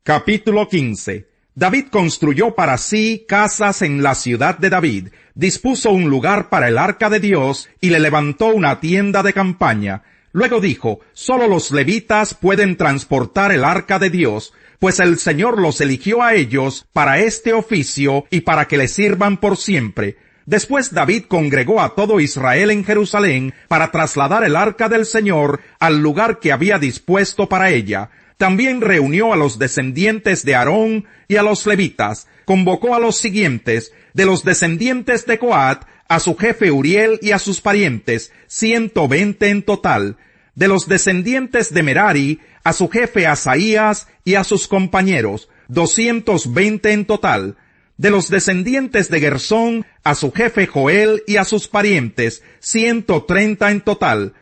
Capítulo 15. David construyó para sí casas en la ciudad de David, dispuso un lugar para el arca de Dios y le levantó una tienda de campaña. Luego dijo, solo los levitas pueden transportar el arca de Dios, pues el Señor los eligió a ellos para este oficio y para que le sirvan por siempre. Después David congregó a todo Israel en Jerusalén para trasladar el arca del Señor al lugar que había dispuesto para ella. También reunió a los descendientes de Aarón y a los levitas. Convocó a los siguientes: de los descendientes de Coat, a su jefe Uriel y a sus parientes, 120 en total. De los descendientes de Merari, a su jefe Asaías y a sus compañeros, 220 en total. De los descendientes de Gersón, a su jefe Joel y a sus parientes, 130 en total.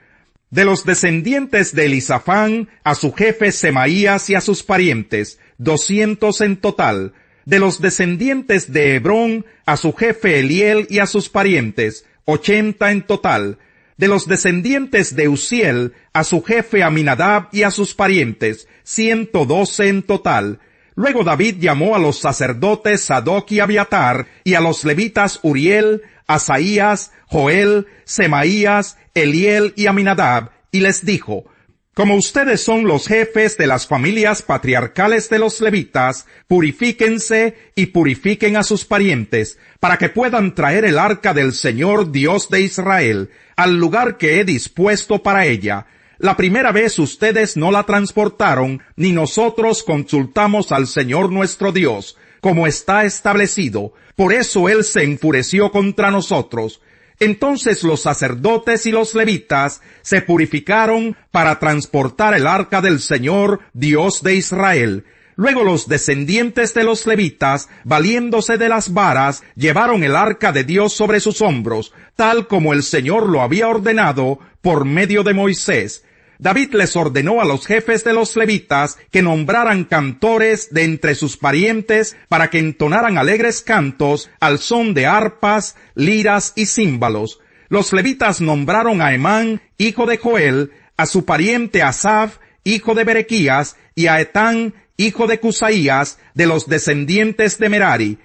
De los descendientes de Elisafán, a su jefe Semaías y a sus parientes, 200 en total. De los descendientes de Hebrón, a su jefe Eliel y a sus parientes, 80 en total. De los descendientes de Uziel, a su jefe Aminadab y a sus parientes, 112 en total. Luego David llamó a los sacerdotes Sadoc y Abiatar, y a los levitas Uriel, Asaías, Joel, Semaías, Eliel y Aminadab, y les dijo: como ustedes son los jefes de las familias patriarcales de los levitas, purifíquense y purifiquen a sus parientes, para que puedan traer el arca del Señor Dios de Israel, al lugar que he dispuesto para ella. La primera vez ustedes no la transportaron, ni nosotros consultamos al Señor nuestro Dios, como está establecido. Por eso Él se enfureció contra nosotros. Entonces los sacerdotes y los levitas se purificaron para transportar el arca del Señor, Dios de Israel. Luego los descendientes de los levitas, valiéndose de las varas, llevaron el arca de Dios sobre sus hombros, tal como el Señor lo había ordenado por medio de Moisés. David les ordenó a los jefes de los levitas que nombraran cantores de entre sus parientes para que entonaran alegres cantos al son de arpas, liras y címbalos. Los levitas nombraron a Emán, hijo de Joel, a su pariente Asaf, hijo de Berequías, y a Etán, hijo de Cusaías, de los descendientes de Merari.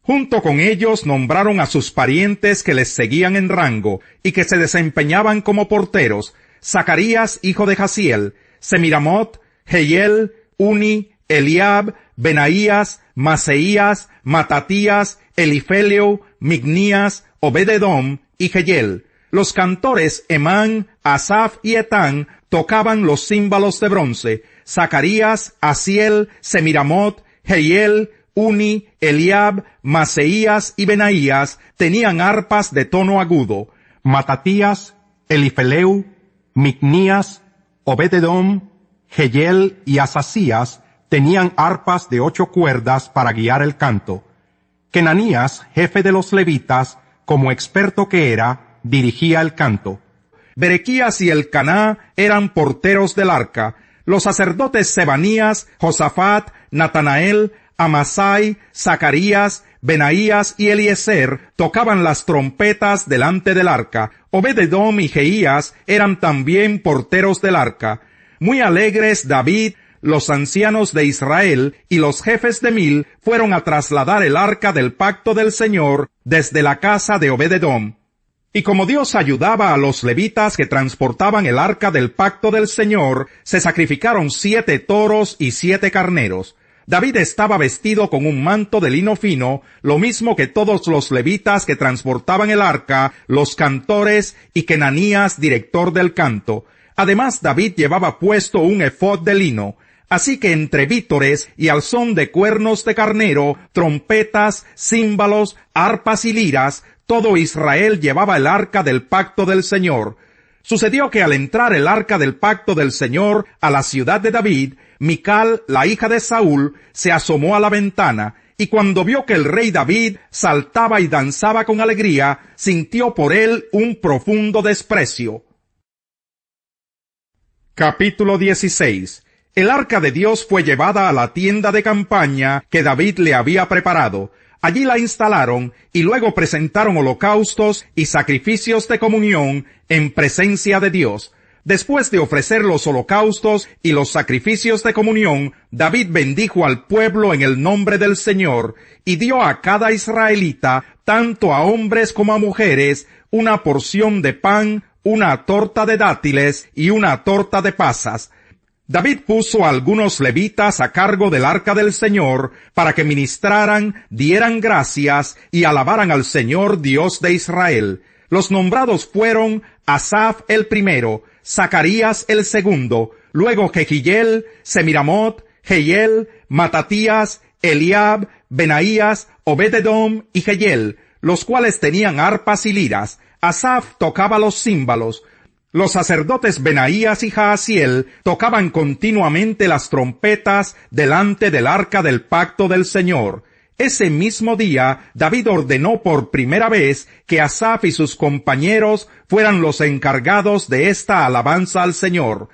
Junto con ellos nombraron a sus parientes que les seguían en rango y que se desempeñaban como porteros: Zacarías, hijo de Jaziel, Semiramot, Jehiel, Uni, Eliab, Benaías, Maseías, Matatías, Elifeleo, Mignías, Obed-edom y Jehiel. Los cantores Emán, Asaf y Etán tocaban los címbalos de bronce. Zacarías, Asiel, Semiramot, Jehiel, Uni, Eliab, Maseías y Benaías tenían arpas de tono agudo. Matatías, Elifeleu, Mignías, Obed-edom, Jehiel y Asasías tenían arpas de 8 cuerdas para guiar el canto. Kenanías, jefe de los levitas, como experto que era, dirigía el canto. Berequías y Elcaná eran porteros del arca. Los sacerdotes Sebanías, Josafat, Natanael, Amasai, Zacarías, Benaías y Eliezer tocaban las trompetas delante del arca. Obed-edom y Jeías eran también porteros del arca. Muy alegres David, los ancianos de Israel y los jefes de 1000 fueron a trasladar el arca del pacto del Señor desde la casa de Obed-edom. Y como Dios ayudaba a los levitas que transportaban el arca del pacto del Señor, se sacrificaron 7 toros y 7 carneros. David estaba vestido con un manto de lino fino, lo mismo que todos los levitas que transportaban el arca, los cantores y Kenanías, director del canto. Además, David llevaba puesto un efod de lino. Así que entre vítores y al son de cuernos de carnero, trompetas, címbalos, arpas y liras, todo Israel llevaba el arca del pacto del Señor. Sucedió que al entrar el arca del pacto del Señor a la ciudad de David, Mical, la hija de Saúl, se asomó a la ventana, y cuando vio que el rey David saltaba y danzaba con alegría, sintió por él un profundo desprecio. Capítulo 16. El arca de Dios fue llevada a la tienda de campaña que David le había preparado. Allí la instalaron y luego presentaron holocaustos y sacrificios de comunión en presencia de Dios. Después de ofrecer los holocaustos y los sacrificios de comunión, David bendijo al pueblo en el nombre del Señor y dio a cada israelita, tanto a hombres como a mujeres, una porción de pan, una torta de dátiles y una torta de pasas. David puso a algunos levitas a cargo del arca del Señor para que ministraran, dieran gracias y alabaran al Señor Dios de Israel. Los nombrados fueron Asaf el primero, Zacarías el segundo, luego Jehiel, Semiramot, Jehiel, Matatías, Eliab, Benaías, Obed-edom y Jehiel, los cuales tenían arpas y liras. Asaf tocaba los címbalos. Los sacerdotes Benaías y Jaasiel tocaban continuamente las trompetas delante del arca del pacto del Señor. Ese mismo día, David ordenó por primera vez que Asaf y sus compañeros fueran los encargados de esta alabanza al Señor.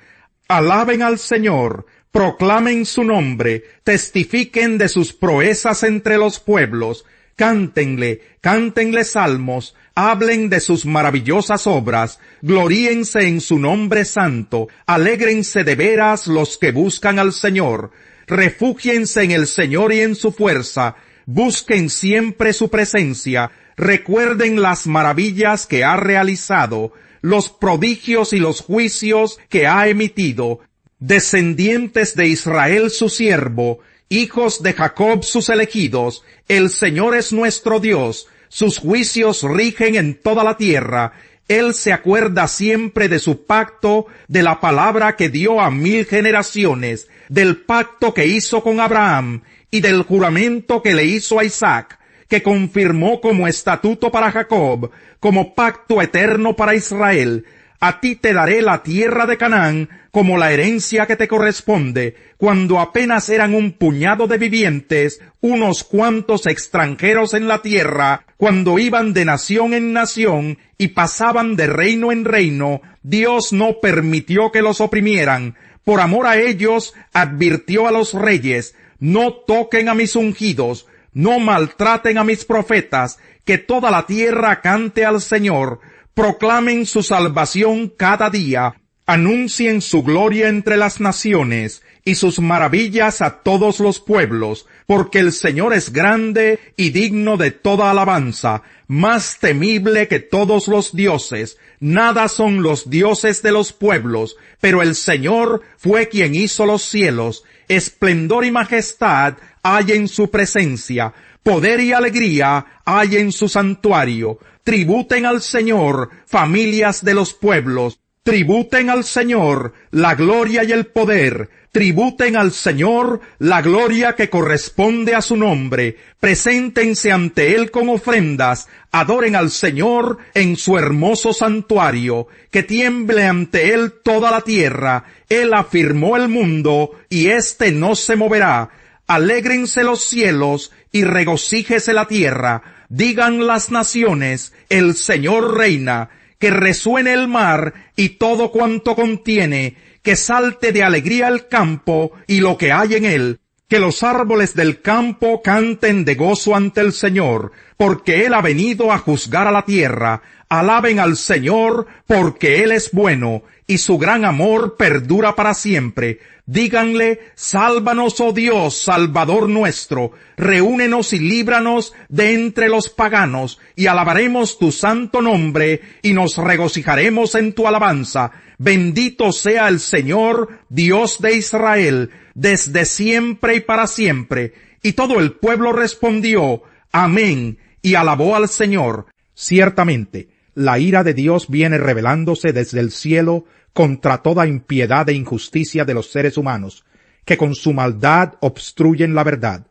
Alaben al Señor, proclamen su nombre, testifiquen de sus proezas entre los pueblos, cántenle salmos, hablen de sus maravillosas obras, gloríense en su nombre santo, alégrense de veras los que buscan al Señor, refúgiense en el Señor y en su fuerza, busquen siempre su presencia, recuerden las maravillas que ha realizado, los prodigios y los juicios que ha emitido, descendientes de Israel su siervo, hijos de Jacob sus elegidos, el Señor es nuestro Dios, sus juicios rigen en toda la tierra, Él se acuerda siempre de su pacto, de la palabra que dio a 1000 generaciones, del pacto que hizo con Abraham, y del juramento que le hizo a Isaac, que confirmó como estatuto para Jacob, como pacto eterno para Israel. A ti te daré la tierra de Canaán como la herencia que te corresponde, cuando apenas eran un puñado de vivientes, unos cuantos extranjeros en la tierra, cuando iban de nación en nación y pasaban de reino en reino, Dios no permitió que los oprimieran. Por amor a ellos, advirtió a los reyes: no toquen a mis ungidos, no maltraten a mis profetas, que toda la tierra cante al Señor, proclamen su salvación cada día, anuncien su gloria entre las naciones y sus maravillas a todos los pueblos, porque el Señor es grande y digno de toda alabanza, más temible que todos los dioses. Nada son los dioses de los pueblos, pero el Señor fue quien hizo los cielos. Esplendor y majestad hay en su presencia, poder y alegría hay en su santuario. Tributen al Señor, familias de los pueblos, tributen al Señor la gloria y el poder, tributen al Señor la gloria que corresponde a su nombre, preséntense ante Él con ofrendas, adoren al Señor en su hermoso santuario, que tiemble ante Él toda la tierra. Él afirmó el mundo, y éste no se moverá. Alégrense los cielos, y regocíjese la tierra. Digan las naciones: el Señor reina. Que resuene el mar y todo cuanto contiene, que salte de alegría el campo y lo que hay en él, que los árboles del campo canten de gozo ante el Señor, porque Él ha venido a juzgar a la tierra. Alaben al Señor, porque Él es bueno, y su gran amor perdura para siempre. Díganle: sálvanos, oh Dios, Salvador nuestro, reúnenos y líbranos de entre los paganos, y alabaremos tu santo nombre, y nos regocijaremos en tu alabanza. Bendito sea el Señor, Dios de Israel, desde siempre y para siempre. Y todo el pueblo respondió: amén, y alabó al Señor. Ciertamente, la ira de Dios viene revelándose desde el cielo contra toda impiedad e injusticia de los seres humanos, que con su maldad obstruyen la verdad.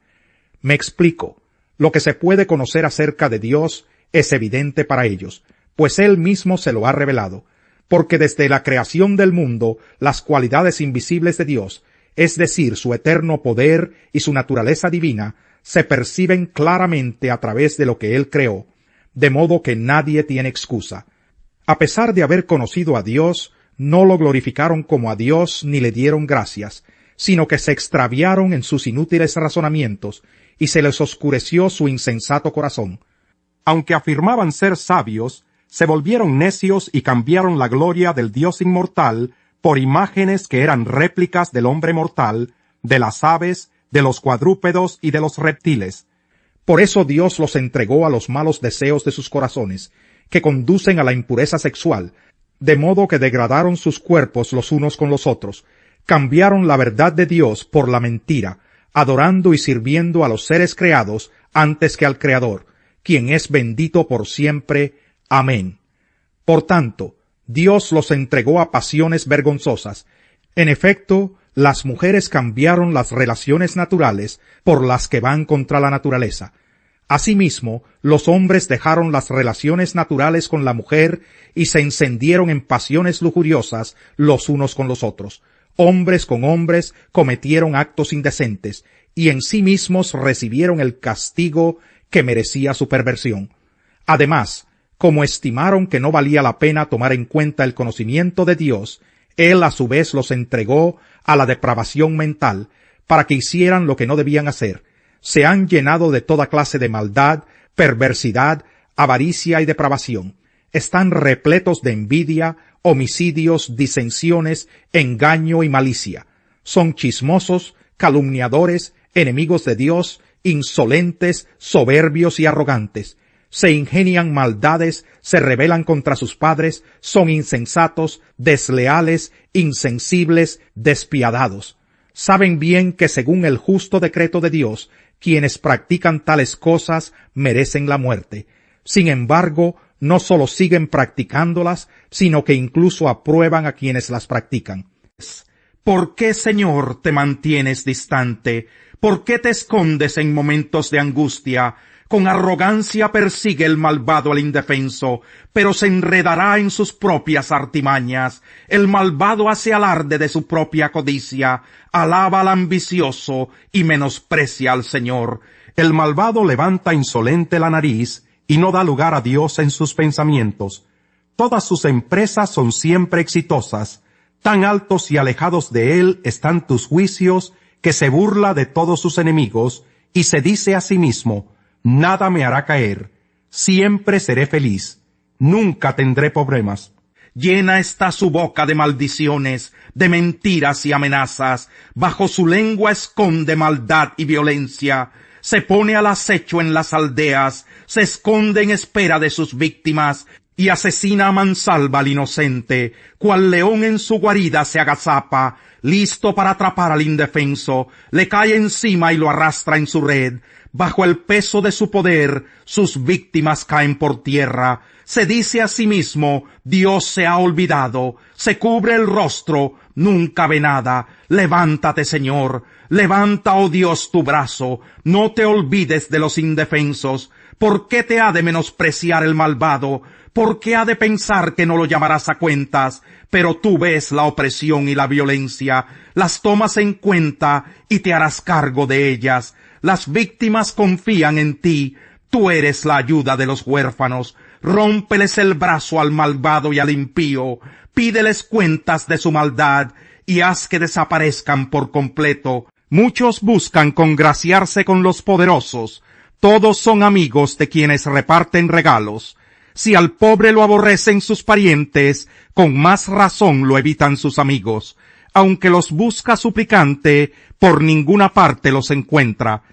Me explico. Lo que se puede conocer acerca de Dios es evidente para ellos, pues Él mismo se lo ha revelado, porque desde la creación del mundo las cualidades invisibles de Dios, es decir, su eterno poder y su naturaleza divina, se perciben claramente a través de lo que Él creó, de modo que nadie tiene excusa. A pesar de haber conocido a Dios, no lo glorificaron como a Dios ni le dieron gracias, sino que se extraviaron en sus inútiles razonamientos y se les oscureció su insensato corazón. Aunque afirmaban ser sabios, se volvieron necios y cambiaron la gloria del Dios inmortal por imágenes que eran réplicas del hombre mortal, de las aves, de los cuadrúpedos y de los reptiles. Por eso Dios los entregó a los malos deseos de sus corazones, que conducen a la impureza sexual, de modo que degradaron sus cuerpos los unos con los otros, cambiaron la verdad de Dios por la mentira, adorando y sirviendo a los seres creados antes que al Creador, quien es bendito por siempre. Amén. Por tanto, Dios los entregó a pasiones vergonzosas. En efecto, las mujeres cambiaron las relaciones naturales por las que van contra la naturaleza. Asimismo, los hombres dejaron las relaciones naturales con la mujer y se encendieron en pasiones lujuriosas los unos con los otros. Hombres con hombres cometieron actos indecentes y en sí mismos recibieron el castigo que merecía su perversión. Además, como estimaron que no valía la pena tomar en cuenta el conocimiento de Dios, Él a su vez los entregó a la depravación mental para que hicieran lo que no debían hacer. Se han llenado de toda clase de maldad, perversidad, avaricia y depravación. Están repletos de envidia, homicidios, disensiones, engaño y malicia. Son chismosos, calumniadores, enemigos de Dios, insolentes, soberbios y arrogantes. Se ingenian maldades, se rebelan contra sus padres, son insensatos, desleales, insensibles, despiadados. Saben bien que según el justo decreto de Dios, quienes practican tales cosas merecen la muerte. Sin embargo, no solo siguen practicándolas, sino que incluso aprueban a quienes las practican. ¿Por qué, Señor, te mantienes distante? ¿Por qué te escondes en momentos de angustia? Con arrogancia persigue el malvado al indefenso, pero se enredará en sus propias artimañas. El malvado hace alarde de su propia codicia, alaba al ambicioso y menosprecia al Señor. El malvado levanta insolente la nariz y no da lugar a Dios en sus pensamientos. Todas sus empresas son siempre exitosas. Tan altos y alejados de él están tus juicios, que se burla de todos sus enemigos y se dice a sí mismo: nada me hará caer, siempre seré feliz, nunca tendré problemas. Llena está su boca de maldiciones, de mentiras y amenazas. Bajo su lengua esconde maldad y violencia. Se pone al acecho en las aldeas, se esconde en espera de sus víctimas y asesina a mansalva al inocente. Cual león en su guarida se agazapa, listo para atrapar al indefenso. Le cae encima y lo arrastra en su red. Bajo el peso de su poder, sus víctimas caen por tierra. Se dice a sí mismo: Dios se ha olvidado. Se cubre el rostro, nunca ve nada. Levántate, Señor. Levanta, oh Dios, tu brazo. No te olvides de los indefensos. ¿Por qué te ha de menospreciar el malvado? ¿Por qué ha de pensar que no lo llamarás a cuentas? Pero tú ves la opresión y la violencia. Las tomas en cuenta y te harás cargo de ellas. Las víctimas confían en ti. Tú eres la ayuda de los huérfanos. Rómpeles el brazo al malvado y al impío. Pídeles cuentas de su maldad y haz que desaparezcan por completo. Muchos buscan congraciarse con los poderosos. Todos son amigos de quienes reparten regalos. Si al pobre lo aborrecen sus parientes, con más razón lo evitan sus amigos. Aunque los busca suplicante, por ninguna parte los encuentra.